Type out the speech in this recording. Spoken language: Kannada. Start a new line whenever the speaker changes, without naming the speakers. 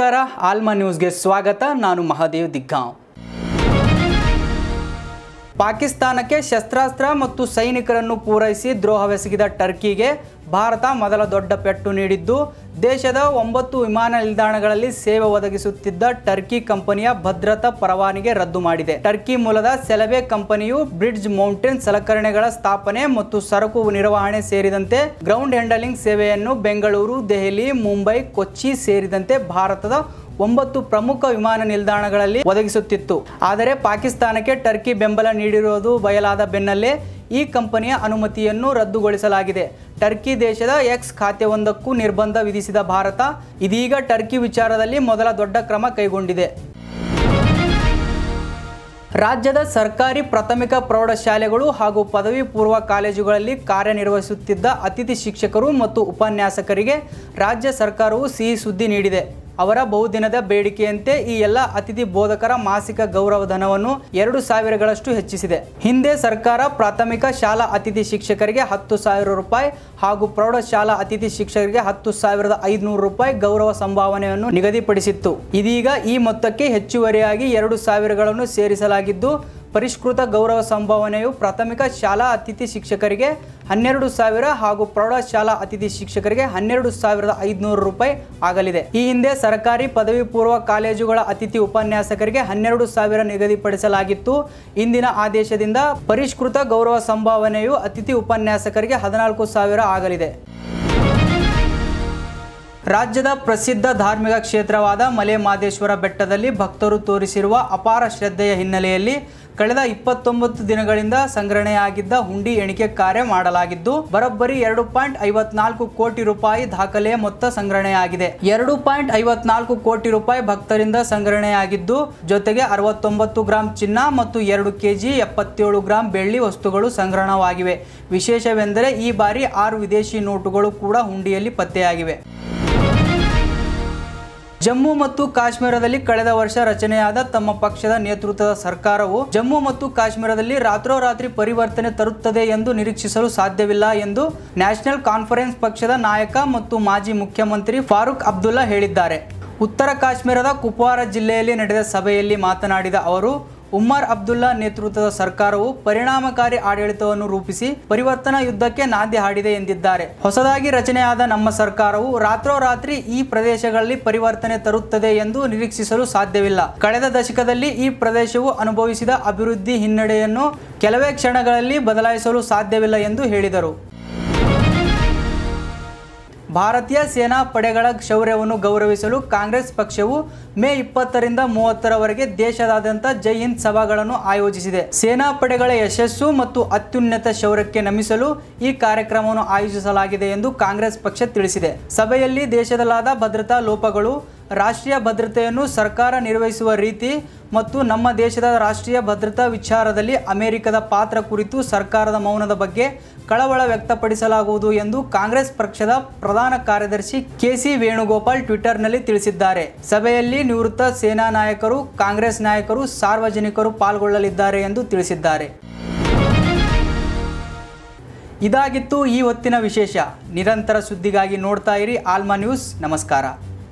ನಮಸ್ಕಾರ ಆಲ್ಮಾ ನ್ಯೂಸ್ಗೆ ಸ್ವಾಗತ. ನಾನು ಮಹಾದೇವ್ ದಿಗ್ಗಾಂವ್. ಪಾಕಿಸ್ತಾನಕ್ಕೆ ಶಸ್ತ್ರಾಸ್ತ್ರ ಮತ್ತು ಸೈನಿಕರನ್ನು ಪೂರೈಸಿ ದ್ರೋಹವೆಸಗಿದ ಟರ್ಕಿಗೆ ಭಾರತ ಮೊದಲ ದೊಡ್ಡ ಪೆಟ್ಟು ನೀಡಿದ್ದು, ದೇಶದ 9 ವಿಮಾನ ನಿಲ್ದಾಣಗಳಲ್ಲಿ ಸೇವೆ ಒದಗಿಸುತ್ತಿದ್ದ ಟರ್ಕಿ ಕಂಪನಿಯ ಭದ್ರತಾ ಪರವಾನಗಿ ರದ್ದು ಮಾಡಿದೆ. ಟರ್ಕಿ ಮೂಲದ ಸೆಲೆಬೆ ಕಂಪನಿಯು ಬ್ರಿಡ್ಜ್ ಮೌಂಟೇನ್ ಸಲಕರಣೆಗಳ ಸ್ಥಾಪನೆ ಮತ್ತು ಸರಕು ನಿರ್ವಹಣೆ ಸೇರಿದಂತೆ ಗ್ರೌಂಡ್ ಹ್ಯಾಂಡಲಿಂಗ್ ಸೇವೆಯನ್ನು ಬೆಂಗಳೂರು, ದೆಹಲಿ, ಮುಂಬೈ, ಕೊಚ್ಚಿ ಸೇರಿದಂತೆ ಭಾರತದ 9 ಪ್ರಮುಖ ವಿಮಾನ ನಿಲ್ದಾಣಗಳಲ್ಲಿ ಒದಗಿಸುತ್ತಿತ್ತು. ಆದರೆ ಪಾಕಿಸ್ತಾನಕ್ಕೆ ಟರ್ಕಿ ಬೆಂಬಲ ನೀಡಿರುವುದು ಬಯಲಾದ ಬೆನ್ನಲ್ಲೇ ಈ ಕಂಪನಿಯ ಅನುಮತಿಯನ್ನು ರದ್ದುಗೊಳಿಸಲಾಗಿದೆ. ಟರ್ಕಿ ದೇಶದ ಎಕ್ಸ್ ಖಾತೆಯೊಂದಕ್ಕೂ ನಿರ್ಬಂಧ ವಿಧಿಸಿದ ಭಾರತ ಇದೀಗ ಟರ್ಕಿ ವಿಚಾರದಲ್ಲಿ ಮೊದಲ ದೊಡ್ಡ ಕ್ರಮ ಕೈಗೊಂಡಿದೆ. ರಾಜ್ಯದ ಸರ್ಕಾರಿ ಪ್ರಾಥಮಿಕ ಪ್ರೌಢಶಾಲೆಗಳು ಹಾಗೂ ಪದವಿ ಪೂರ್ವ ಕಾಲೇಜುಗಳಲ್ಲಿ ಕಾರ್ಯನಿರ್ವಹಿಸುತ್ತಿದ್ದ ಅತಿಥಿ ಶಿಕ್ಷಕರು ಮತ್ತು ಉಪನ್ಯಾಸಕರಿಗೆ ರಾಜ್ಯ ಸರ್ಕಾರವು ಸಿಹಿ ಸುದ್ದಿ ನೀಡಿದೆ. ಅವರ ಬಹುದಿನದ ಬೇಡಿಕೆಯಂತೆ ಈ ಎಲ್ಲ ಅತಿಥಿ ಬೋಧಕರ ಮಾಸಿಕ ಗೌರವಧನವನ್ನು 2,000ಗಳಷ್ಟು ಹೆಚ್ಚಿಸಿದೆ. ಹಿಂದೆ ಸರ್ಕಾರ ಪ್ರಾಥಮಿಕ ಶಾಲಾ ಅತಿಥಿ ಶಿಕ್ಷಕರಿಗೆ 10,000 ರೂಪಾಯಿ ಹಾಗೂ ಪ್ರೌಢಶಾಲಾ ಅತಿಥಿ ಶಿಕ್ಷಕರಿಗೆ 10,500 ರೂಪಾಯಿ ಗೌರವ ಸಂಭಾವನೆಯನ್ನು ನಿಗದಿಪಡಿಸಿತ್ತು. ಇದೀಗ ಈ ಮೊತ್ತಕ್ಕೆ ಹೆಚ್ಚುವರಿಯಾಗಿ 2,000ಗಳನ್ನು ಸೇರಿಸಲಾಗಿದ್ದು, ಪರಿಷ್ಕೃತ ಗೌರವ ಸಂಭಾವನೆಯು ಪ್ರಾಥಮಿಕ ಶಾಲಾ ಅತಿಥಿ ಶಿಕ್ಷಕರಿಗೆ 12,000 ಹಾಗೂ ಪ್ರೌಢಶಾಲಾ ಅತಿಥಿ ಶಿಕ್ಷಕರಿಗೆ 12,500 ರೂಪಾಯಿ ಆಗಲಿದೆ. ಈ ಹಿಂದೆ ಸರ್ಕಾರಿ ಪದವಿ ಪೂರ್ವ ಕಾಲೇಜುಗಳ ಅತಿಥಿ ಉಪನ್ಯಾಸಕರಿಗೆ 12,000 ನಿಗದಿಪಡಿಸಲಾಗಿತ್ತು. ಇಂದಿನ ಆದೇಶದಿಂದ ಪರಿಷ್ಕೃತ ಗೌರವ ಸಂಭಾವನೆಯು ಅತಿಥಿ ಉಪನ್ಯಾಸಕರಿಗೆ 14,000 ಆಗಲಿದೆ. ರಾಜ್ಯದ ಪ್ರಸಿದ್ಧ ಧಾರ್ಮಿಕ ಕ್ಷೇತ್ರವಾದ ಮಲೆ ಮಹದೇಶ್ವರ ಬೆಟ್ಟದಲ್ಲಿ ಭಕ್ತರು ತೋರಿಸಿರುವ ಅಪಾರ ಶ್ರದ್ಧೆಯ ಹಿನ್ನೆಲೆಯಲ್ಲಿ ಕಳೆದ 29 ದಿನಗಳಿಂದ ಸಂಗ್ರಹಣೆಯಾಗಿದ್ದ ಹುಂಡಿ ಎಣಿಕೆ ಕಾರ್ಯ ಮಾಡಲಾಗಿದ್ದು, ಬರೋಬ್ಬರಿ 2.54 ಕೋಟಿ ರೂಪಾಯಿ ದಾಖಲೆಯ ಮೊತ್ತ ಸಂಗ್ರಹಣೆಯಾಗಿದೆ. 2.54 ಕೋಟಿ ರೂಪಾಯಿ ಭಕ್ತರಿಂದ ಸಂಗ್ರಹಣೆಯಾಗಿದ್ದು, ಜೊತೆಗೆ 69 ಗ್ರಾಂ ಚಿನ್ನ ಮತ್ತು 2 ಕೆಜಿ 77 ಗ್ರಾಂ ಬೆಳ್ಳಿ ವಸ್ತುಗಳು ಸಂಗ್ರಹಣವಾಗಿವೆ. ವಿಶೇಷವೆಂದರೆ ಈ ಬಾರಿ 6 ವಿದೇಶಿ ನೋಟುಗಳು ಕೂಡ ಹುಂಡಿಯಲ್ಲಿ ಪತ್ತೆಯಾಗಿವೆ. ಜಮ್ಮು ಮತ್ತು ಕಾಶ್ಮೀರದಲ್ಲಿ ಕಳೆದ ವರ್ಷ ರಚನೆಯಾದ ತಮ್ಮ ಪಕ್ಷದ ನೇತೃತ್ವದ ಸರ್ಕಾರವು ಜಮ್ಮು ಮತ್ತು ಕಾಶ್ಮೀರದಲ್ಲಿ ರಾತ್ರೋರಾತ್ರಿ ಪರಿವರ್ತನೆ ತರುತ್ತದೆ ಎಂದು ನಿರೀಕ್ಷಿಸಲು ಸಾಧ್ಯವಿಲ್ಲ ಎಂದು ನ್ಯಾಷನಲ್ ಕಾನ್ಫರೆನ್ಸ್ ಪಕ್ಷದ ನಾಯಕ ಮತ್ತು ಮಾಜಿ ಮುಖ್ಯಮಂತ್ರಿ ಫಾರೂಕ್ ಅಬ್ದುಲ್ಲಾ ಹೇಳಿದ್ದಾರೆ. ಉತ್ತರ ಕಾಶ್ಮೀರದ ಕುಪ್ವಾರ ಜಿಲ್ಲೆಯಲ್ಲಿ ನಡೆದ ಸಭೆಯಲ್ಲಿ ಮಾತನಾಡಿದ ಅವರು, ಉಮರ್ ಅಬ್ದುಲ್ಲಾ ನೇತೃತ್ವದ ಸರ್ಕಾರವು ಪರಿಣಾಮಕಾರಿ ಆಡಳಿತವನ್ನು ರೂಪಿಸಿ ಪರಿವರ್ತನಾ ಯುದ್ಧಕ್ಕೆ ನಾಂದಿ ಹಾಡಿದೆ ಎಂದಿದ್ದಾರೆ. ಹೊಸದಾಗಿ ರಚನೆಯಾದ ನಮ್ಮ ಸರ್ಕಾರವು ರಾತ್ರೋರಾತ್ರಿ ಈ ಪ್ರದೇಶಗಳಲ್ಲಿ ಪರಿವರ್ತನೆ ತರುತ್ತದೆ ಎಂದು ನಿರೀಕ್ಷಿಸಲು ಸಾಧ್ಯವಿಲ್ಲ. ಕಳೆದ ದಶಕದಲ್ಲಿ ಈ ಪ್ರದೇಶವು ಅನುಭವಿಸಿದ ಅಭಿವೃದ್ಧಿ ಹಿನ್ನಡೆಯನ್ನು ಕೆಲವೇ ಕ್ಷಣಗಳಲ್ಲಿ ಬದಲಾಯಿಸಲು ಸಾಧ್ಯವಿಲ್ಲ ಎಂದು ಹೇಳಿದರು. ಭಾರತೀಯ ಸೇನಾ ಪಡೆಗಳ ಶೌರ್ಯವನ್ನು ಗೌರವಿಸಲು ಕಾಂಗ್ರೆಸ್ ಪಕ್ಷವು ಮೇ 20ರಿಂದ 30ರವರೆಗೆ ದೇಶದಾದ್ಯಂತ ಜೈ ಹಿಂದ್ ಸಭಾಗಳನ್ನು ಆಯೋಜಿಸಿದೆ. ಸೇನಾ ಪಡೆಗಳ ಯಶಸ್ಸು ಮತ್ತು ಅತ್ಯುನ್ನತ ಶೌರ್ಯಕ್ಕೆ ನಮಿಸಲು ಈ ಕಾರ್ಯಕ್ರಮವನ್ನು ಆಯೋಜಿಸಲಾಗಿದೆ ಎಂದು ಕಾಂಗ್ರೆಸ್ ಪಕ್ಷ ತಿಳಿಸಿದೆ. ಸಭೆಯಲ್ಲಿ ದೇಶದಲ್ಲಾದ ಭದ್ರತಾ ಲೋಪಗಳು, ರಾಷ್ಟ್ರೀಯ ಭದ್ರತೆಯನ್ನು ಸರ್ಕಾರ ನಿರ್ವಹಿಸುವ ರೀತಿ ಮತ್ತು ನಮ್ಮ ದೇಶದ ರಾಷ್ಟ್ರೀಯ ಭದ್ರತಾ ವಿಚಾರದಲ್ಲಿ ಅಮೆರಿಕದ ಪಾತ್ರ ಕುರಿತು ಸರ್ಕಾರದ ಮೌನದ ಬಗ್ಗೆ ಕಳವಳ ವ್ಯಕ್ತಪಡಿಸಲಾಗುವುದು ಎಂದು ಕಾಂಗ್ರೆಸ್ ಪಕ್ಷದ ಪ್ರಧಾನ ಕಾರ್ಯದರ್ಶಿ ಕೆಸಿ ವೇಣುಗೋಪಾಲ್ ಟ್ವಿಟರ್ನಲ್ಲಿ ತಿಳಿಸಿದ್ದಾರೆ. ಸಭೆಯಲ್ಲಿ ನಿವೃತ್ತ ಸೇನಾ ನಾಯಕರು, ಕಾಂಗ್ರೆಸ್ ನಾಯಕರು, ಸಾರ್ವಜನಿಕರು ಪಾಲ್ಗೊಳ್ಳಲಿದ್ದಾರೆ ಎಂದು ತಿಳಿಸಿದ್ದಾರೆ. ಇದಾಗಿತ್ತು ಈ ಹೊತ್ತಿನ ವಿಶೇಷ. ನಿರಂತರ ಸುದ್ದಿಗಾಗಿ ನೋಡ್ತಾ ಇರಿ ಆಲ್ಮಾ ನ್ಯೂಸ್. ನಮಸ್ಕಾರ.